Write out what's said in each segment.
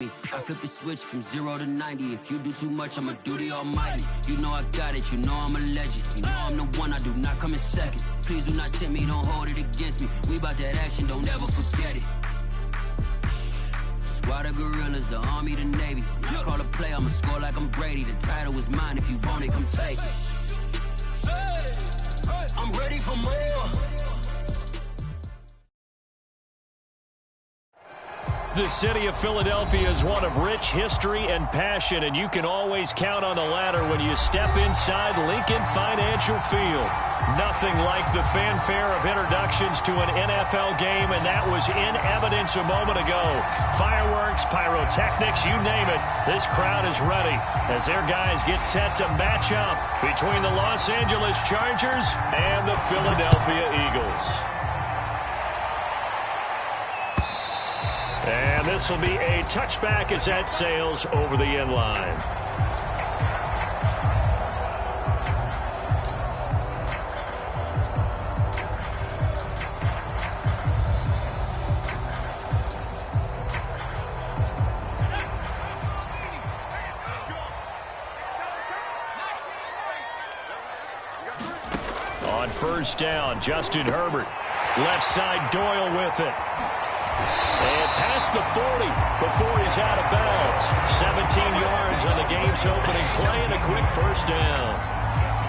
I flip the switch from 0 to 90. If you do too much, I'ma do the almighty. You know I got it, you know I'm a legend. You know I'm the one, I do not come in second. Please do not tempt me, don't hold it against me. We bout that action, don't ever forget it. Squad of gorillas, the army, the navy. When I call a play, I'ma score like I'm Brady. The title is mine, if you want it, come take it. I'm ready for more. The city of Philadelphia is one of rich history and passion, and you can always count on the ladder when you step inside Lincoln Financial Field. Nothing like the fanfare of introductions to an NFL game, and that was in evidence a moment ago. Fireworks, pyrotechnics, you name it. This crowd is ready as their guys get set to match up between the Los Angeles Chargers and the Philadelphia Eagles. And this will be a touchback as that sails over the end line. On first down, Justin Herbert. Left side, Doyle with it. And past the 40 before he's out of bounds. 17 yards on the game's opening play and a quick first down.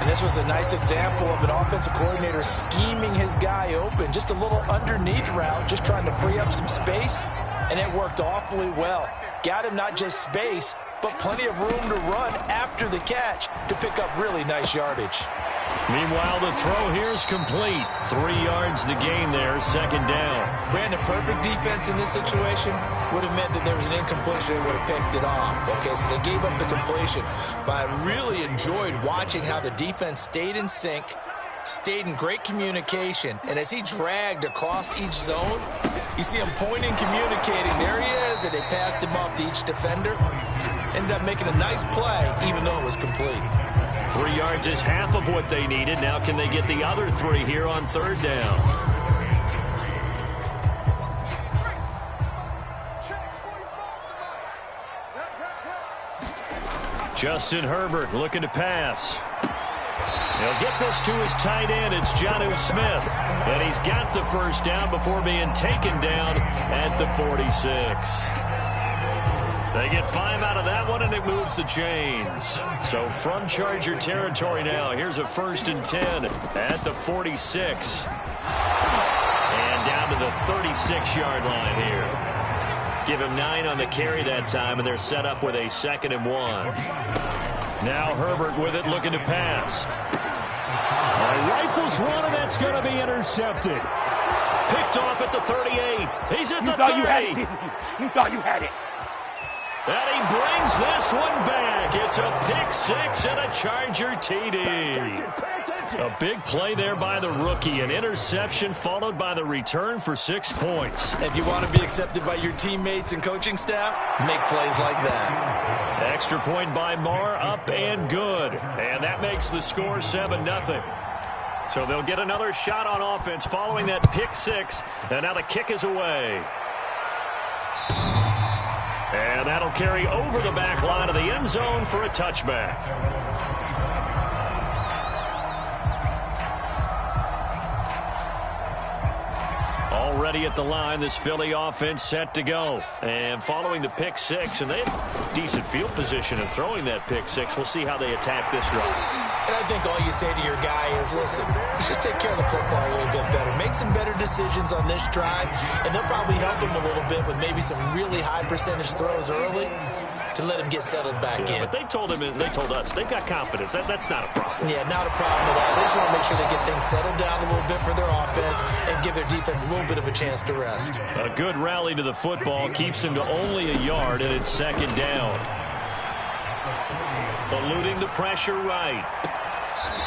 And this was a nice example of an offensive coordinator scheming his guy open. Just a little underneath route, just trying to free up some space, and it worked awfully well. Got him not just space, but plenty of room to run after the catch to pick up really nice yardage. Meanwhile, the throw here is complete. 3 yards the gain there, second down. Brandon, perfect defense in this situation would have meant that there was an incompletion and would have picked it off. Okay, so they gave up the completion. But I really enjoyed watching how the defense stayed in sync, stayed in great communication, and as he dragged across each zone, you see him pointing, communicating. There he is, and they passed him off to each defender. Ended up making a nice play, even though it was complete. 3 yards is half of what they needed. Now can they get the other 3 here on third down? Justin Herbert looking to pass. He'll get this to his tight end. It's Jonnu Smith. And he's got the first down before being taken down at the 46. They get 5 out of that one, and it moves the chains. So from Charger territory now, here's a 1st and 10 at the 46. And down to the 36-yard line here. Give him 9 on the carry that time, and they're set up with a 2nd and 1. Now Herbert with it, looking to pass. Rifles one, and that's going to be intercepted. Picked off at the 38. He's at the 30. You thought you had it, didn't you? You thought you had it. And he brings this one back. It's a pick 6 and a Charger TD. A big play there by the rookie. An interception followed by the return for 6 points. If you want to be accepted by your teammates and coaching staff, make plays like that. Extra point by Marr, up and good. And that makes the score 7-0. So they'll get another shot on offense following that pick 6. And now the kick is away. And that'll carry over the back line of the end zone for a touchback. Already at the line, this Philly offense set to go. And following the pick 6, and they have decent field position in throwing that pick 6. We'll see how they attack this drive. And I think all you say to your guy is, listen, let's just take care of the football a little bit better. Make some better decisions on this drive, and they'll probably help him a little bit with maybe some really high percentage throws early to let him get settled back in. But they told us they've got confidence. That's not a problem. Yeah, not a problem at all. They just want to make sure they get things settled down a little bit for their offense and give their defense a little bit of a chance to rest. A good rally to the football keeps them to only a yard, and it's 2nd down. Eluding the pressure right.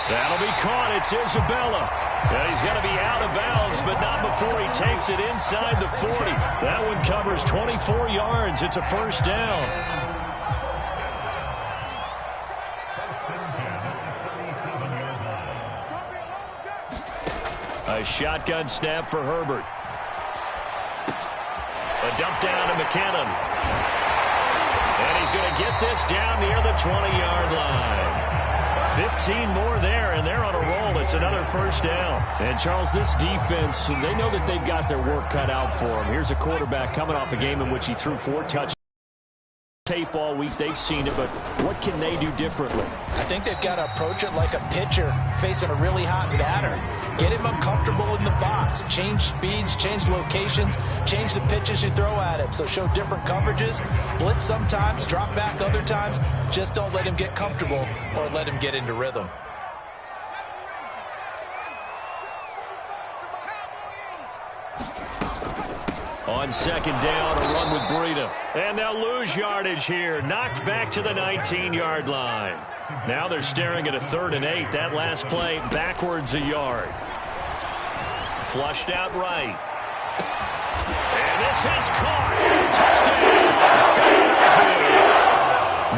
That'll be caught. It's Isabella. And he's going to be out of bounds, but not before he takes it inside the 40. That one covers 24 yards. It's a 1st down. A shotgun snap for Herbert. A dump down to McKinnon. going to get this down near the 20-yard line. 15 more there, and they're on a roll. It's another first down. And, Charles, this defense, they know that they've got their work cut out for them. Here's a quarterback coming off a game in which he threw 4 touchdowns. Tape all week, they've seen it, but what can they do differently? I think they've got to approach it like a pitcher facing a really hot batter. Get him uncomfortable in the box. Change speeds, change locations, change the pitches you throw at him. So show different coverages, blitz sometimes, drop back other times. Just don't let him get comfortable or let him get into rhythm. On second down, a run with Breida. And they'll lose yardage here. Knocked back to the 19-yard line. Now they're staring at a 3rd and 8. That last play backwards a yard. Flushed out right. And this is caught. Touchdown.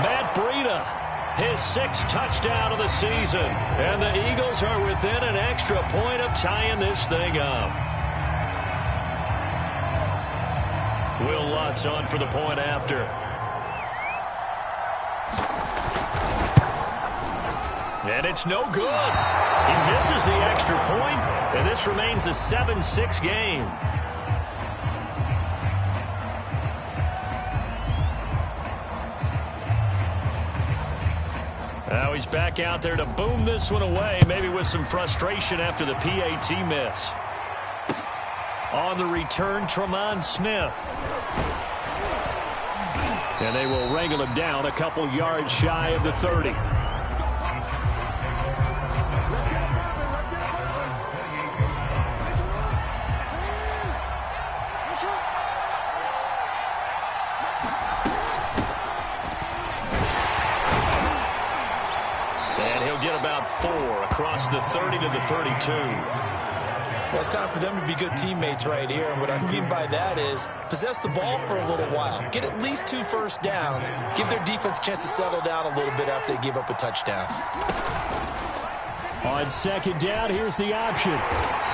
Matt Breida, his 6th touchdown of the season. And the Eagles are within an extra point of tying this thing up. Will Lutz on for the point after. And it's no good. He misses the extra point, and this remains a 7-6 game. Now he's back out there to boom this one away, maybe with some frustration after the PAT miss. On the return, Tremon Smith. And they will wrangle him down a couple yards shy of the 30. And he'll get about 4 across the 30 to the 32. Well, it's time for them to be good teammates right here. And what I mean by that is possess the ball for a little while. Get at least 2 first downs. Give their defense a chance to settle down a little bit after they give up a touchdown. On second down, here's the option.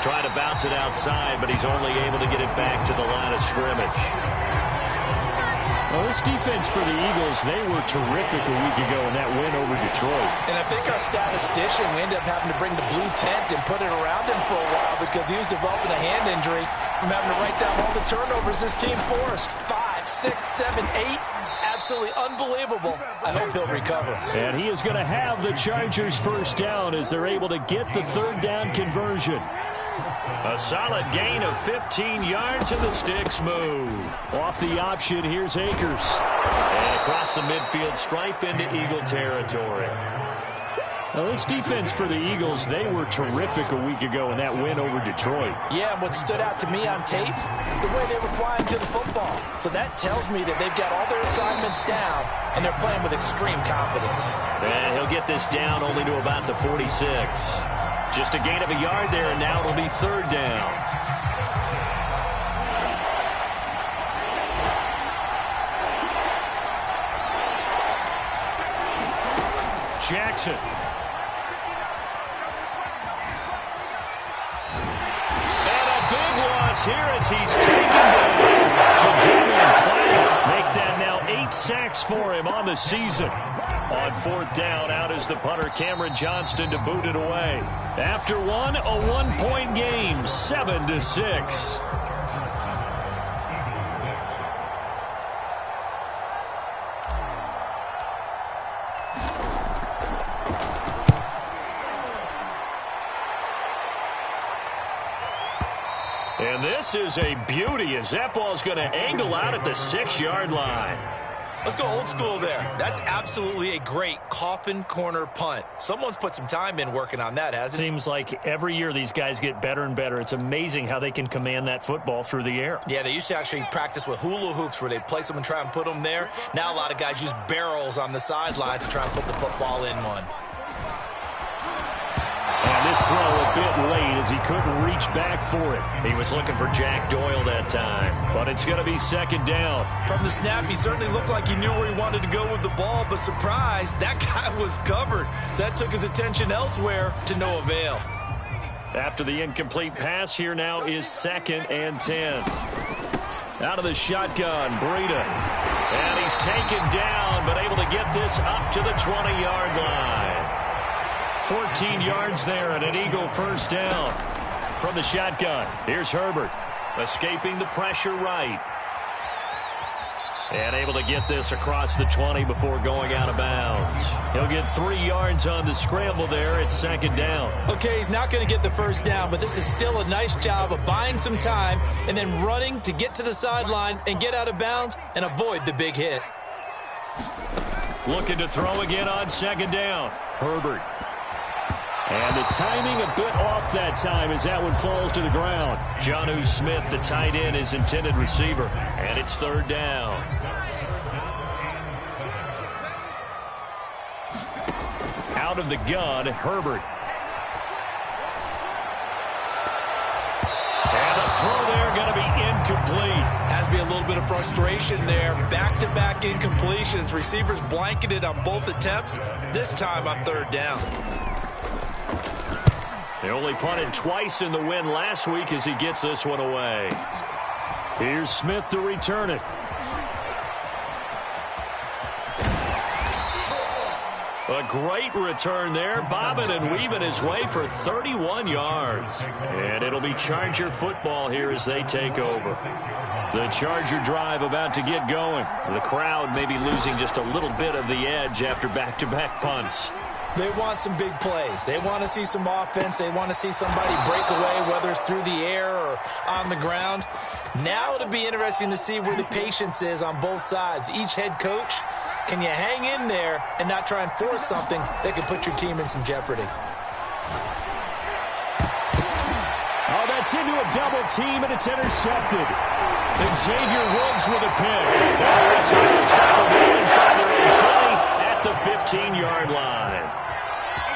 Trying to bounce it outside, but he's only able to get it back to the line of scrimmage. Well, this defense for the Eagles, they were terrific a week ago in that win over Detroit. And I think our statistician, we ended up having to bring the blue tent and put it around him for a while because he was developing a hand injury from having to write down all the turnovers this team forced. 5, 6, 7, 8. Absolutely unbelievable. I hope he'll recover. And he is going to have the Chargers first down as they're able to get the 3rd down conversion. A solid gain of 15 yards and the sticks move. Off the option, here's Akers. And across the midfield stripe into Eagle territory. Now, this defense for the Eagles, they were terrific a week ago in that win over Detroit. Yeah, and what stood out to me on tape, the way they were flying to the football. So that tells me that they've got all their assignments down, and they're playing with extreme confidence. And he'll get this down only to about the 46. Just a gain of a yard there, and now it'll be 3rd down. Jackson. And a big loss here as he's taken down. Jadeveon Clowney make that now 8 sacks for him on the season. On 4th down, out is the punter, Cameron Johnston, to boot it away. After one, a 1-point game, 7-6. And this is a beauty as that ball's going to angle out at the 6-yard line. Let's go old school there. That's absolutely a great coffin corner punt. Someone's put some time in working on that, hasn't it? Seems like every year these guys get better and better. It's amazing how they can command that football through the air. Yeah, they used to actually practice with hula hoops where they place them and try and put them there. Now a lot of guys use barrels on the sidelines to try and put the football in one. And this throw a bit late as he couldn't reach back for it. He was looking for Jack Doyle that time, but it's going to be 2nd down. From the snap, he certainly looked like he knew where he wanted to go with the ball, but surprise, that guy was covered. So that took his attention elsewhere to no avail. After the incomplete pass, here now is 2nd and 10. Out of the shotgun, Breida. And he's taken down, but able to get this up to the 20-yard line. 14 yards there and an Eagle first down. From the shotgun, here's Herbert, escaping the pressure right. And able to get this across the 20 before going out of bounds. He'll get 3 yards on the scramble there. It's second down. Okay, he's not going to get the first down, but this is still a nice job of buying some time and then running to get to the sideline and get out of bounds and avoid the big hit. Looking to throw again on second down. Herbert. And the timing a bit off that time as that one falls to the ground. Jonnu Smith, the tight end, is intended receiver. And it's third down. Out of the gun, Herbert. And the throw there going to be incomplete. Has to be a little bit of frustration there. Back-to-back incompletions. Receivers blanketed on both attempts. This time on third down. They only punted twice in the win last week as he gets this one away. Here's Smith to return it. A great return there, bobbing and weaving his way for 31 yards. And it'll be Charger football here as they take over. The Charger drive about to get going. The crowd may be losing just a little bit of the edge after back-to-back punts. They want some big plays. They want to see some offense. They want to see somebody break away, whether it's through the air or on the ground. Now it'll be interesting to see where the patience is on both sides. Each head coach, can you hang in there and not try and force something that could put your team in some jeopardy? Oh, that's into a double team, and it's intercepted. Xavier Woods with a pick. And the return is inside their own 20 at the 15-yard line.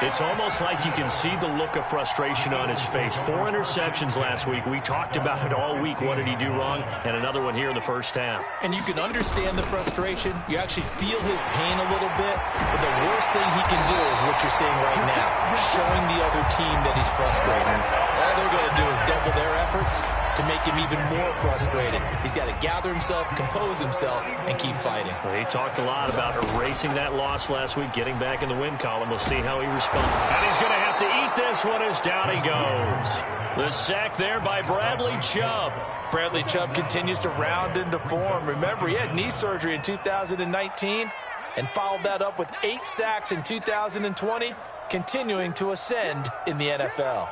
It's almost like you can see the look of frustration on his face. 4 interceptions last week. We talked about it all week. What did he do wrong? And another one here in the first half. And you can understand the frustration. You actually feel his pain a little bit. But the worst thing he can do is what you're seeing right now, showing the other team that he's frustrated. All they're going to do is double their efforts to make him even more frustrated. He's got to gather himself, compose himself, and keep fighting. Well, he talked a lot about erasing that loss last week, getting back in the win column. We'll see how he responds. And he's going to have to eat this one as down he goes. The sack there by Bradley Chubb. Bradley Chubb continues to round into form. Remember, he had knee surgery in 2019 and followed that up with 8 sacks in 2020, continuing to ascend in the NFL.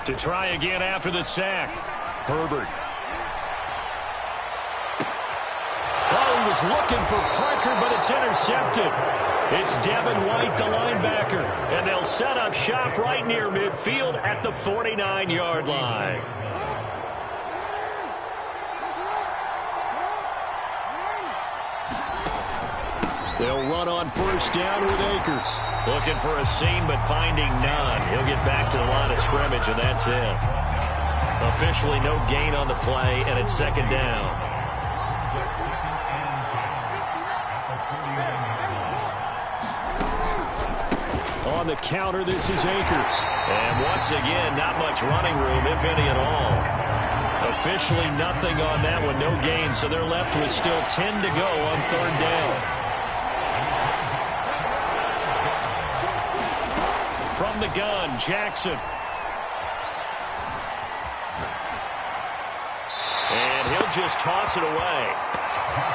To try again after the sack. Herbert. Oh, he was looking for Parker, but it's intercepted. It's Devin White, the linebacker. And they'll set up shop right near midfield at the 49-yard line. They'll run on first down with Akers. Looking for a seam, but finding none. He'll get back to the line of scrimmage, and that's it. Officially no gain on the play, and it's second down. On the counter, this is Akers. And once again, not much running room, if any at all. Officially nothing on that one, no gain, so they're left with still 10 to go on third down. From the gun, Jackson. And he'll just toss it away.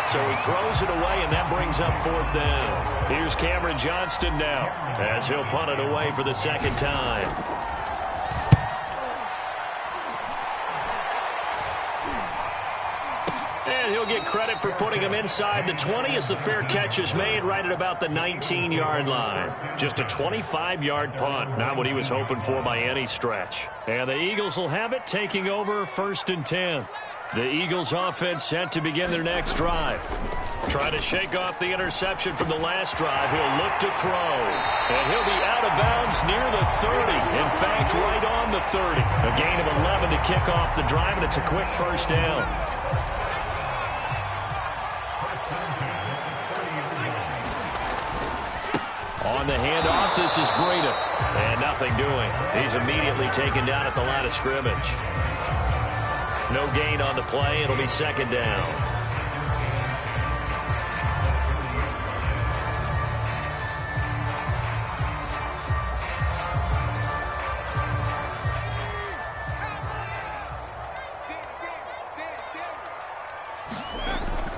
So he throws it away, and that brings up fourth down. Here's Cameron Johnston now as he'll punt it away for the second time. And he'll get credit for putting him inside the 20 as the fair catch is made right at about the 19-yard line. Just a 25-yard punt, not what he was hoping for by any stretch. And the Eagles will have it, taking over first and 10. The Eagles offense set to begin their next drive. Trying to shake off the interception from the last drive. He'll look to throw. And he'll be out of bounds near the 30. In fact, right on the 30. A gain of 11 to kick off the drive, and it's a quick first down. On the handoff, this is Breida. And nothing doing. He's immediately taken down at the line of scrimmage. No gain on the play. It'll be second down.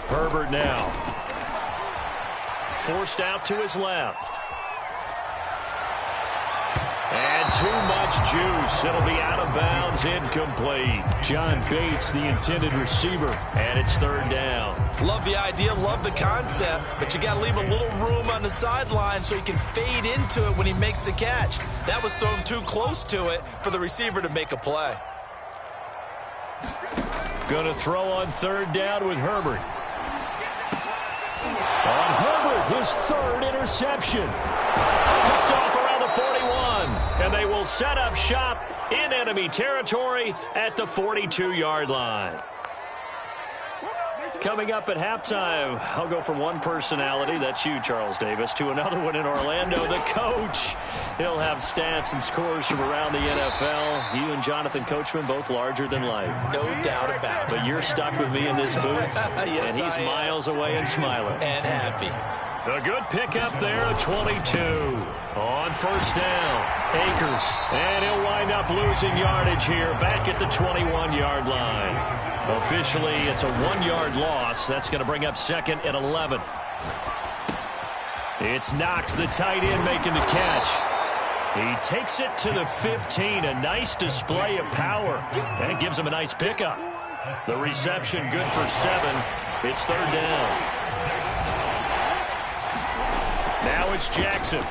Herbert now. Forced out to his left. And too much juice. It'll be out of bounds, incomplete. John Bates, the intended receiver. And it's third down. Love the idea, love the concept, but you got to leave a little room on the sideline so he can fade into it when he makes the catch. That was thrown too close to it for the receiver to make a play. Going to throw on third down with Herbert. On Herbert, his third interception. Picked off around the 41, and they will set up shop in enemy territory at the 42-yard line. Coming up at halftime, I'll go from one personality, that's you, Charles Davis, to another one in Orlando, the coach. He'll have stats and scores from around the NFL. You and Jonathan Coachman, both larger than life. No doubt about it. But you're stuck with me in this booth, yes, and he's miles away and smiling. And happy. A good pickup there at 22. On first down, Akers. And he'll wind up losing yardage here back at the 21-yard line. Officially, it's a 1-yard loss. That's going to bring up second and 11. It's Knox, the tight end, making the catch. He takes it to the 15. A nice display of power. And it gives him a nice pickup. The reception good for 7. It's third down. Now it's Jackson.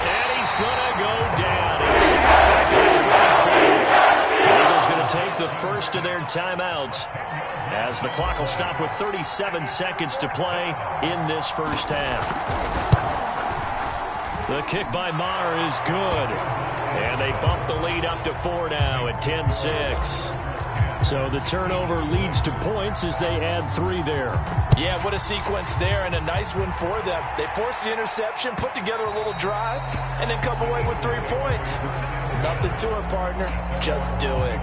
And he's going to go down. He's back at 24. Eagles going to take the first of their timeouts as the clock will stop with 37 seconds to play in this first half. The kick by Maher is good. And they bump the lead up to 4 now at 10-6. So the turnover leads to points as they add 3 there. Yeah, what a sequence there, and a nice one for them. They force the interception, put together a little drive, and then come away with 3 points. Nothing to it, partner. Just do it.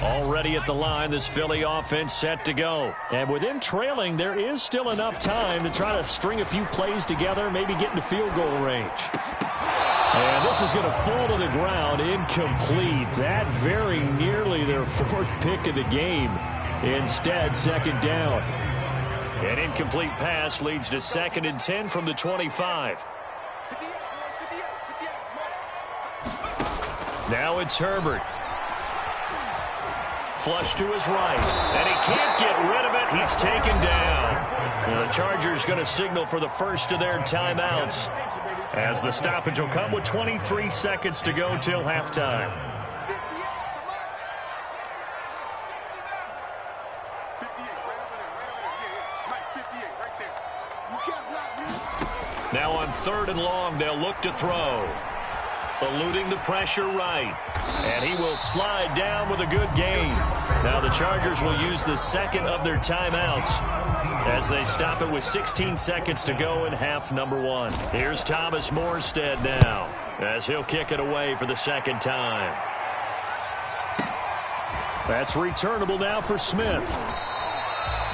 Already at the line, this Philly offense set to go. And with them trailing, there is still enough time to try to string a few plays together, maybe get into field goal range. And this is going to fall to the ground, incomplete. That very nearly their 4th pick of the game. Instead, second down. An incomplete pass leads to second and 10 from the 25. Now it's Herbert. Flush to his right, and he can't get rid of it. He's taken down. And the Chargers going to signal for the first of their timeouts as the stoppage will come with 23 seconds to go till halftime. Now on third and long, they'll look to throw. Eluding the pressure right. And he will slide down with a good gain. Now the Chargers will use the second of their timeouts as they stop it with 16 seconds to go in half number 1. Here's Thomas Morstead now as he'll kick it away for the second time. That's returnable now for Smith.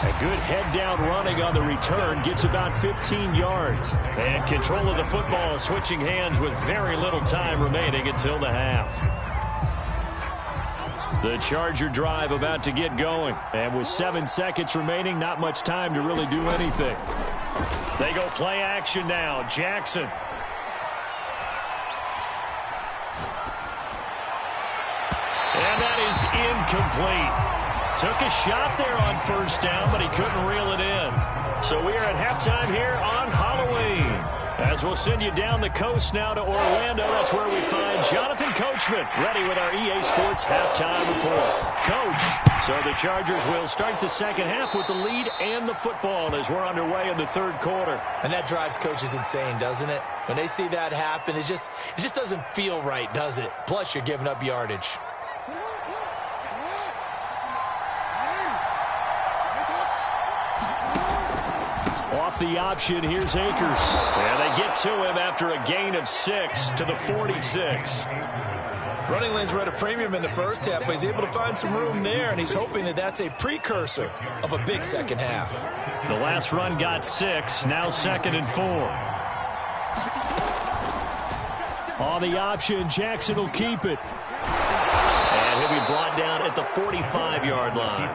A good head-down running on the return gets about 15 yards. And control of the football switching hands with very little time remaining until the half. The Charger drive about to get going. And with 7 seconds remaining, not much time to really do anything. They go play action now. Jackson. And that is incomplete. Took a shot there on first down, but he couldn't reel it in. So we are at halftime here on Halloween. As we'll send you down the coast now to Orlando. That's where we find Jonathan Coachman ready with our EA Sports halftime report. Coach, so the Chargers will start the second half with the lead and the football as we're underway in the third quarter. And that drives coaches insane, doesn't it? When they see that happen, it just doesn't feel right, does it? Plus, you're giving up yardage. with the option. Here's Akers. And they get to him after a gain of 6 to the 46. Running lanes were at a premium in the first half, but he's able to find some room there, and he's hoping that that's a precursor of a big second half. The last run got 6, now 2nd and 4. On the option, Jackson will keep it. And he'll be brought down at the 45-yard line.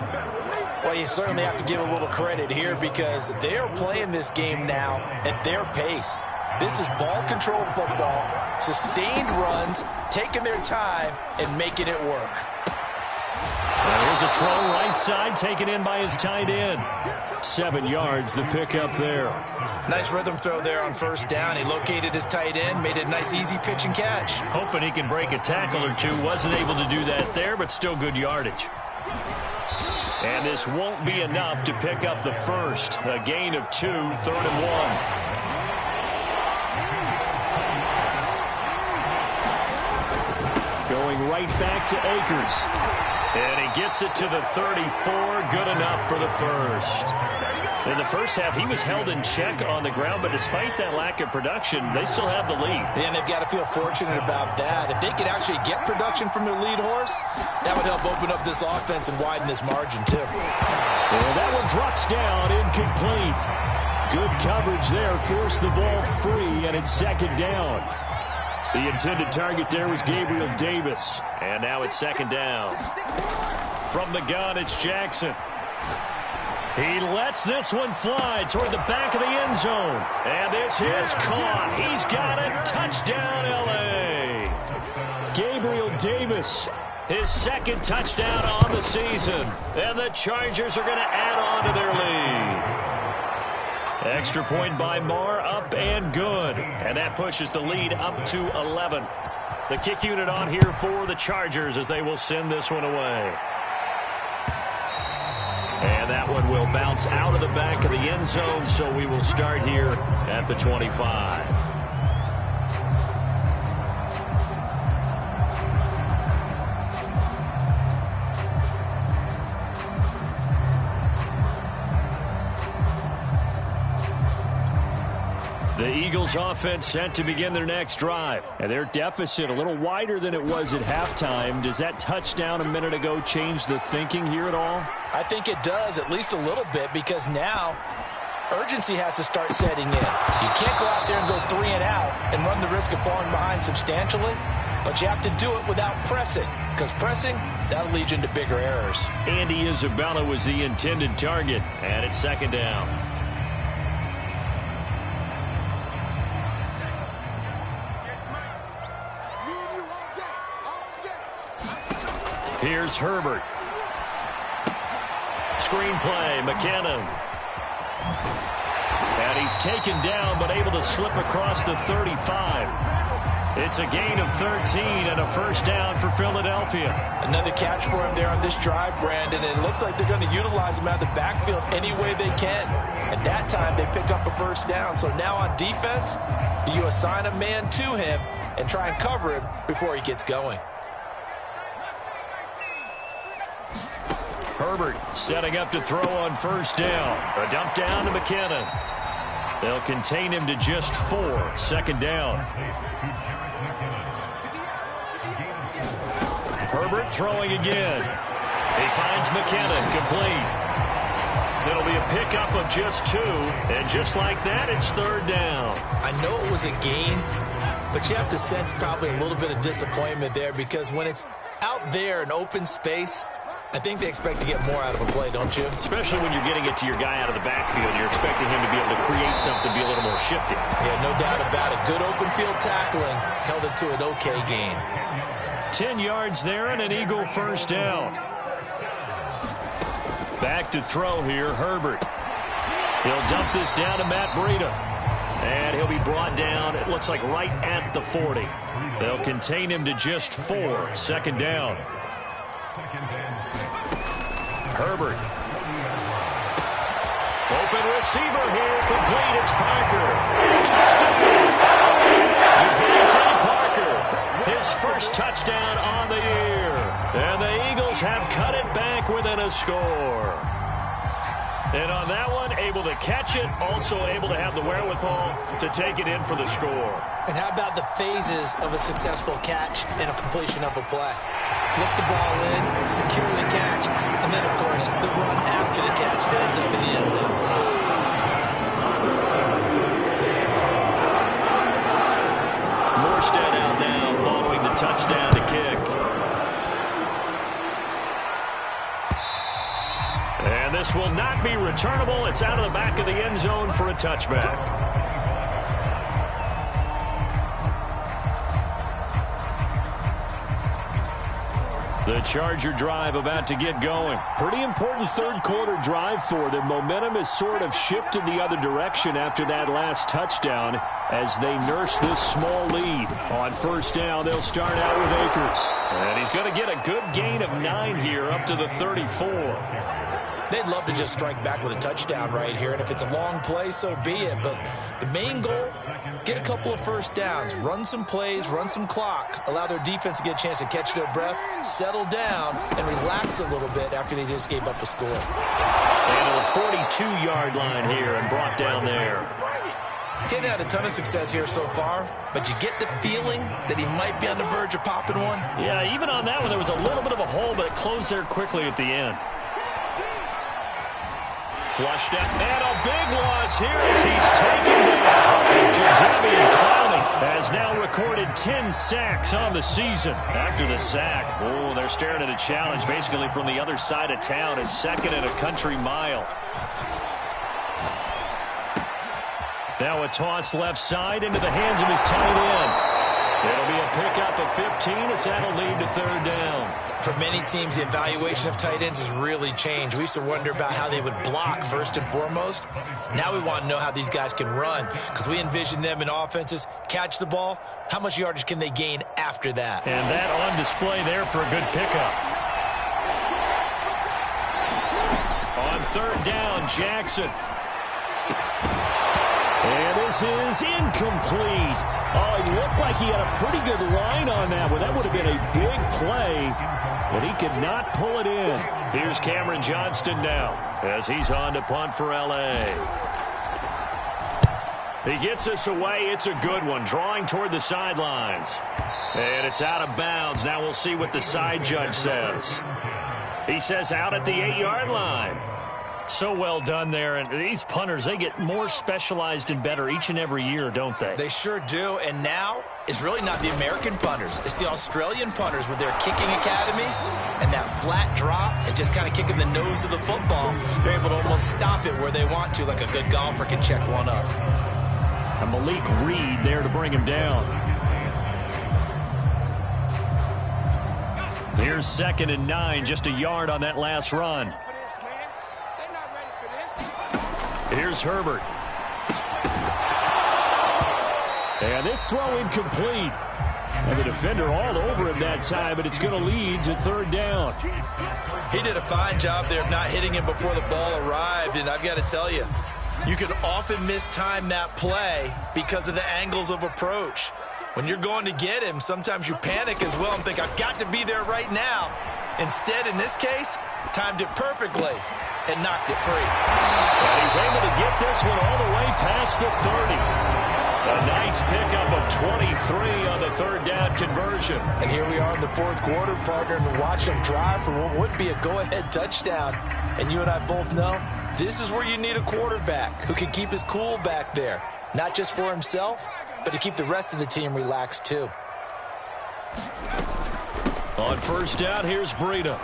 Well, you certainly have to give a little credit here because they are playing this game now at their pace. This is ball control football, sustained runs, taking their time, and making it work. Here's a throw right side, taken in by his tight end. 7 yards, the pickup there. Nice rhythm throw there on first down. He located his tight end, made it a nice easy pitch and catch. Hoping he can break a tackle or two. Wasn't able to do that there, but still good yardage. And this won't be enough to pick up the first. A gain of 2, 3rd and 1. Going right back to Akers. And he gets it to the 34. Good enough for the first. In the first half, he was held in check on the ground, but despite that lack of production, they still have the lead. And they've got to feel fortunate about that. If they could actually get production from their lead horse, that would help open up this offense and widen this margin, too. Well, that one drops down, incomplete. Good coverage there, forced the ball free, and it's 2nd down. The intended target there was Gabriel Davis. And now it's 2nd down. From the gun, it's Jackson. He lets this one fly toward the back of the end zone. And this is caught. He's got it. Touchdown, L.A. Gabriel Davis, his 2nd touchdown on the season. And the Chargers are going to add on to their lead. Extra point by Marr, up and good. And that pushes the lead up to 11. The kick unit on here for the Chargers as they will send this one away. And that one will bounce out of the back of the end zone, so we will start here at the 25. The Eagles offense set to begin their next drive. And their deficit a little wider than it was at halftime. Does that touchdown a minute ago change the thinking here at all? I think it does, at least a little bit, because now urgency has to start setting in. You can't go out there and go 3 and out and run the risk of falling behind substantially, but you have to do it without pressing, because pressing, that'll lead you into bigger errors. Andy Isabella was the intended target, and it's 2nd down. Here's Herbert. Screenplay, McKinnon. And he's taken down, but able to slip across the 35. It's a gain of 13 and a first down for Philadelphia. Another catch for him there on this drive, Brandon. And it looks like they're going to utilize him out of the backfield any way they can. At that time, they pick up a first down. So now on defense, do you assign a man to him and try and cover him before he gets going? Herbert setting up to throw on first down. A dump down to McKinnon. They'll contain him to just 4. 2nd down. Herbert throwing again. He finds McKinnon complete. It'll be a pickup of just 2. And just like that, it's 3rd down. I know it was a gain, but you have to sense probably a little bit of disappointment there because when it's out there in open space, I think they expect to get more out of a play, don't you? Especially when you're getting it to your guy out of the backfield. You're expecting him to be able to create something, be a little more shifty. Yeah, no doubt about it. Good open field tackling held it to an okay gain. 10 yards there and an Eagle first down. Back to throw here, Herbert. He'll dump this down to Matt Breida. And he'll be brought down, it looks like right at the 40. They'll contain him to just 4. 2nd down. Herbert. Open receiver here, complete. It's Parker. Touchdown! Devontae Parker, his first touchdown on the year. And the Eagles have cut it back within a score. And on that one, able to catch it, also able to have the wherewithal to take it in for the score. And how about the phases of a successful catch and a completion of a play? Look the ball in, secure the catch, and then, of course, the run after the catch that ends up in the end zone. Morstead out now following the touchdown to kick. And this will not be returnable. It's out of the back of the end zone for a touchback. The Charger drive about to get going. Pretty important third-quarter drive for them. Momentum has sort of shifted the other direction after that last touchdown as they nurse this small lead. On first down, they'll start out with Akers. And he's going to get a good gain of 9 here up to the 34. They'd love to just strike back with a touchdown right here, and if it's a long play, so be it. But the main goal, get a couple of first downs, run some plays, run some clock, allow their defense to get a chance to catch their breath, settle down, and relax a little bit after they just gave up a score. And a 42-yard line here and brought down there. Getting had a ton of success here so far, but you get the feeling that he might be on the verge of popping one. Yeah, even on that one, there was a little bit of a hole, but it closed there quickly at the end. Flushed out, and a big loss here as he's taken down. Jadeveon Clowney has now recorded 10 sacks on the season. After the sack, oh, they're staring at a challenge basically from the other side of town. It's second and a country mile. Now a toss left side into the hands of his tight end. It'll be a pickup of 15 as that'll lead to third down. For many teams, the evaluation of tight ends has really changed. We used to wonder about how they would block first and foremost. Now we want to know how these guys can run because we envision them in offenses, catch the ball. How much yardage can they gain after that? And that on display there for a good pickup. On third down, Jackson. And this is incomplete. Oh, he looked like he had a pretty good line on that one. That would have been a big play, but he could not pull it in. Here's Cameron Johnston now as he's on to punt for L.A. He gets us away. It's a good one, drawing toward the sidelines. And it's out of bounds. Now we'll see what the side judge says. He says out at the 8-yard line. So well done there, and these punters, they get more specialized and better each and every year, don't they? They sure do, and now it's really not the American punters. It's the Australian punters with their kicking academies and that flat drop and just kind of kicking the nose of the football. They're able to almost stop it where they want to, like a good golfer can check one up. And Malik Reed there to bring him down. Here's 2nd and 9, just a yard on that last run. Here's Herbert. And this throw incomplete. And the defender all over him that time, but it's going to lead to third down. He did a fine job there of not hitting him before the ball arrived, and I've got to tell you, you can often mistime that play because of the angles of approach. When you're going to get him, sometimes you panic as well and think, I've got to be there right now. Instead, in this case, timed it perfectly and knocked it free. And he's able to get this one all the way past the 30. A nice pickup of 23 on the third down conversion. And here we are in the fourth quarter, partner, and watch them drive for what would be a go-ahead touchdown. And you and I both know this is where you need a quarterback who can keep his cool back there. Not just for himself, but to keep the rest of the team relaxed too. On first down, here's Breida.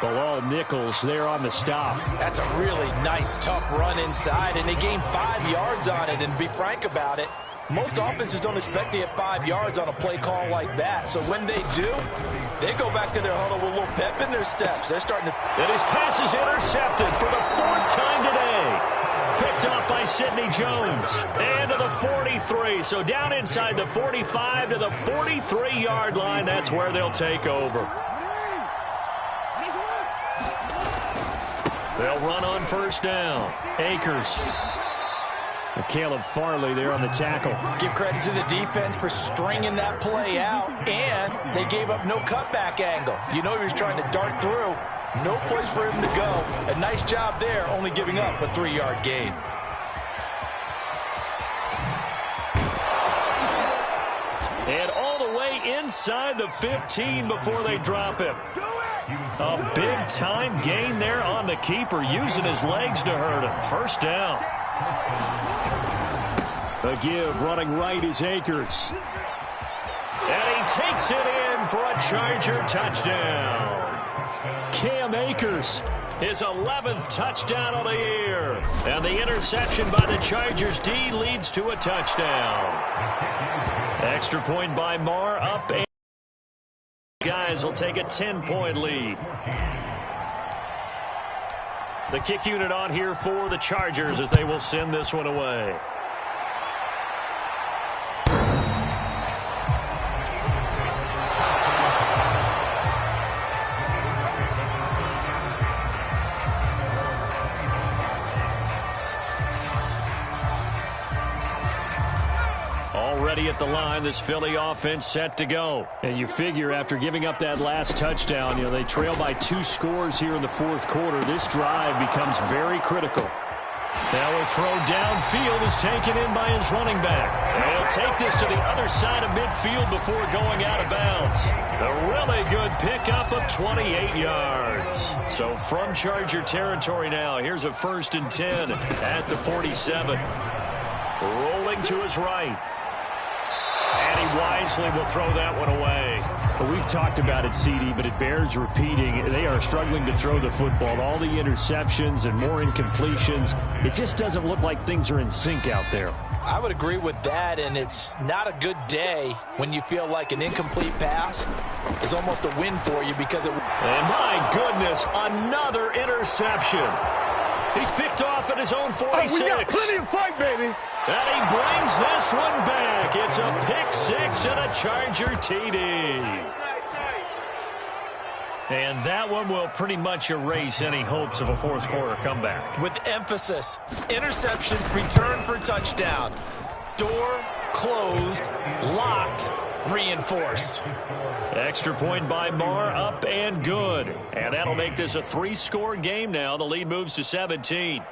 Bilal Nichols there on the stop. That's a really nice, tough run inside, and they gained 5 yards on it. And to be frank about it, most offenses don't expect to get 5 yards on a play call like that. So when they do, they go back to their huddle with a little pep in their steps. They're starting to... And his pass is intercepted for the 4th time today. Picked up by Sidney Jones. And to the 43. So down inside the 45 to the 43-yard line. That's where they'll take over. They'll run on first down. Akers. Caleb Farley there on the tackle. Give credit to the defense for stringing that play out, and they gave up no cutback angle. You know he was trying to dart through, No place for him to go. A nice job there, only giving up a 3-yard gain. And all the way inside the 15 before they drop him. A big-time gain there on the keeper, using his legs to hurt him. First down. A give, running right is Akers. And he takes it in for a Charger touchdown. Cam Akers, his 11th touchdown of the year. And the interception by the Chargers D leads to a touchdown. Extra point by Marr, up and guys will take a 10-point lead. The kick unit on here for the Chargers as they will send this one away. Already at the line, this Philly offense set to go. And you figure after giving up that last touchdown, they trail by 2 scores here in the fourth quarter. This drive becomes very critical. Now a throw downfield is taken in by his running back. And he'll take this to the other side of midfield before going out of bounds. A really good pickup of 28 yards. So from Charger territory now, here's a 1st and 10 at the 47. Rolling to his right. And he wisely will throw that one away. Well, we've talked about it, CD, but it bears repeating. They are struggling to throw the football. All the interceptions and more incompletions. It just doesn't look like things are in sync out there. I would agree with that, and it's not a good day when you feel like an incomplete pass is almost a win for you because it... And my goodness, another interception. He's picked off at his own 46. Oh, we got plenty of fight, baby. And he brings this one back. It's a pick 6 and a Charger TD. And that one will pretty much erase any hopes of a fourth quarter comeback. With emphasis, interception, return for touchdown. Door closed, locked, reinforced. Extra point by Marr, up and good. And that'll make this a 3-score game now. The lead moves to 17.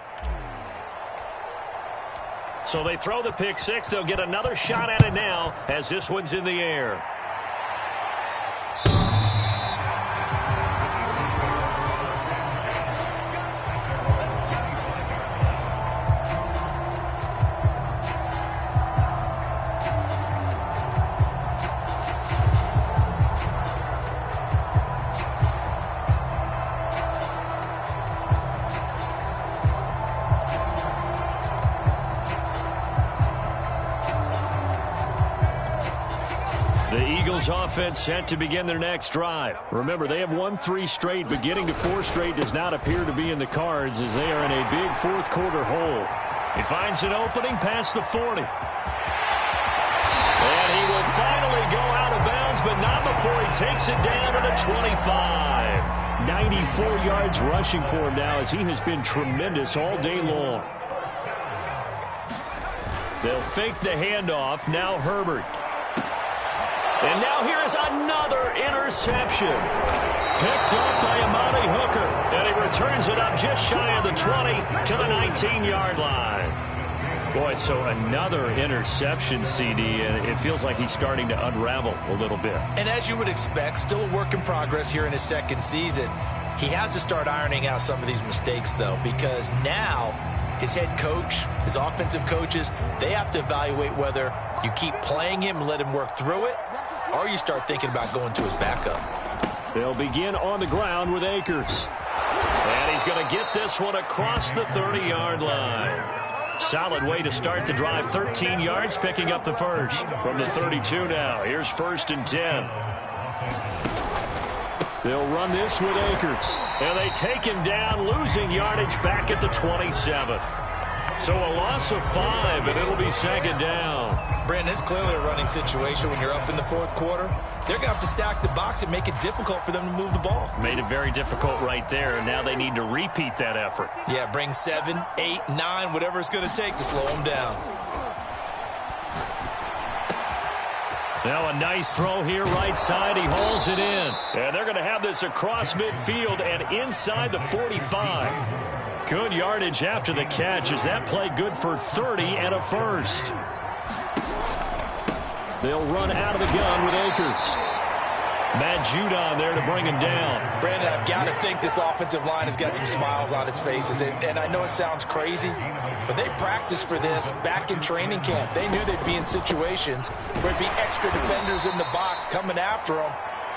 So they throw the pick 6. They'll get another shot at it now as this one's in the air. Offense set to begin their next drive. Remember, they have won 3 straight, but getting to 4 straight does not appear to be in the cards as they are in a big fourth quarter hole. He finds an opening past the 40. And he will finally go out of bounds, but not before he takes it down to the 25. 94 yards rushing for him now as he has been tremendous all day long. They'll fake the handoff. Now Herbert. And now here is another interception. Picked up by Amani Hooker. And he returns it up just shy of the 20 to the 19-yard line. Boy, so another interception, CD, and it feels like he's starting to unravel a little bit. And as you would expect, still a work in progress here in his second season. He has to start ironing out some of these mistakes, though, because now his head coach, his offensive coaches, they have to evaluate whether you keep playing him and let him work through it, or you start thinking about going to his backup. They'll begin on the ground with Akers. And he's going to get this one across the 30-yard line. Solid way to start the drive. 13 yards, picking up the first. From the 32 now. Here's 1st and 10. They'll run this with Akers. And they take him down, losing yardage back at the 27. So a loss of 5, and it'll be 2nd down. Brandon, it's clearly a running situation when you're up in the fourth quarter. They're going to have to stack the box and make it difficult for them to move the ball. Made it very difficult right there, and now they need to repeat that effort. Yeah, bring 7, 8, 9, whatever it's going to take to slow them down. Now a nice throw here right side. He hauls it in. And they're going to have this across midfield and inside the 45. Good yardage after the catch. Is that play good for 30 and a first? They'll run out of the gun with Akers. Matt Judon there to bring him down. Brandon, I've got to think this offensive line has got some smiles on its faces. And I know it sounds crazy, but they practiced for this back in training camp. They knew they'd be in situations where there'd be extra defenders in the box coming after them,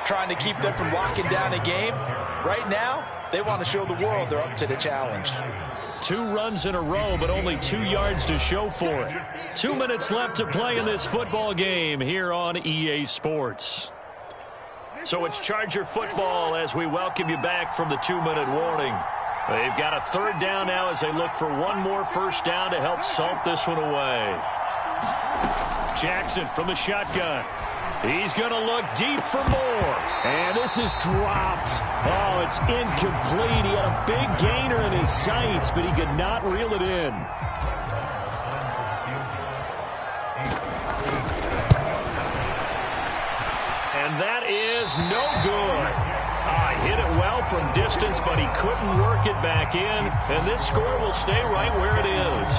trying to keep them from locking down a game. Right now, they want to show the world they're up to the challenge. 2 runs in a row, but only 2 yards to show for it. 2 minutes left to play in this football game here on EA Sports. So it's Charger football as we welcome you back from the 2-minute warning. They've got a 3rd down now as they look for one more first down to help salt this one away. Jackson from the shotgun. He's going to look deep for more. And this is dropped. Oh, it's incomplete. He had a big gainer in his sights, but he could not reel it in. And that is no good. Hit it well from distance, but he couldn't work it back in. And this score will stay right where it is.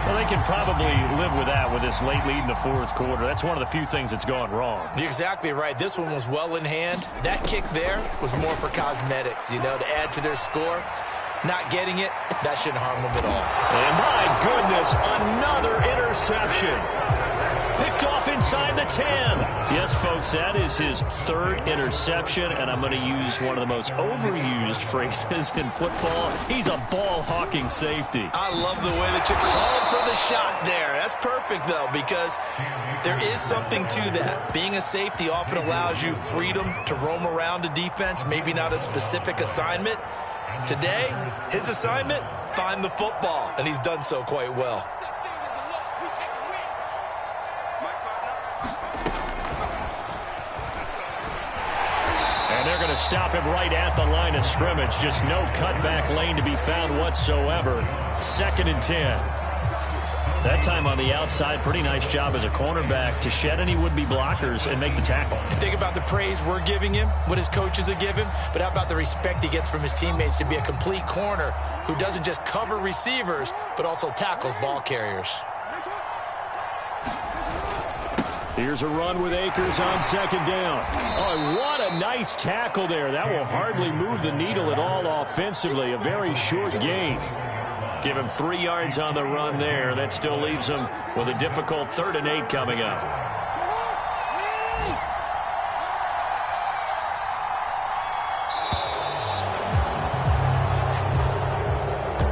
Well, they can probably live with that with this late lead in the 4th quarter. That's one of the few things that's gone wrong. You're exactly right. This one was well in hand. That kick there was more for cosmetics, to add to their score. Not getting it, that shouldn't harm them at all. And my goodness, another interception. Picked off inside the 10. Yes, folks, that is his 3rd interception, and I'm going to use one of the most overused phrases in football. He's a ball-hawking safety. I love the way that you called for the shot there. That's perfect, though, because there is something to that. Being a safety often allows you freedom to roam around a defense, maybe not a specific assignment. Today, his assignment, find the football, and he's done so quite well. They're going to stop him right at the line of scrimmage. Just no cutback lane to be found whatsoever. 2nd and 10. That time on the outside, pretty nice job as a cornerback to shed any would-be blockers and make the tackle. Think about the praise we're giving him, what his coaches are giving, but how about the respect he gets from his teammates to be a complete corner who doesn't just cover receivers, but also tackles ball carriers. Here's a run with Akers on 2nd down. Oh, what a nice tackle there. That will hardly move the needle at all offensively. A very short gain. Give him 3 yards on the run there. That still leaves him with a difficult 3rd and 8 coming up.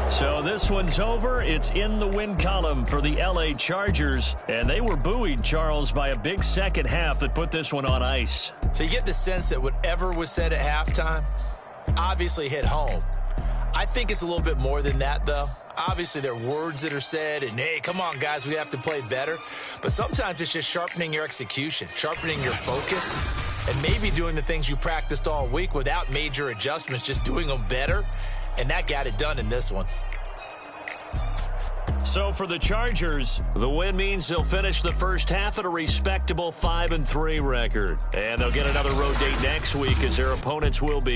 So this one's over. It's in the win column for the LA Chargers. And they were buoyed, Charles, by a big second half that put this one on ice. So you get the sense that whatever was said at halftime obviously hit home. I think it's a little bit more than that, though. Obviously, there are words that are said, and, hey, come on, guys, we have to play better. But sometimes it's just sharpening your execution, sharpening your focus, and maybe doing the things you practiced all week without major adjustments, just doing them better. And that got it done in this one. So for the Chargers, the win means they'll finish the first half at a respectable 5-3 record. And they'll get another road date next week as their opponents will be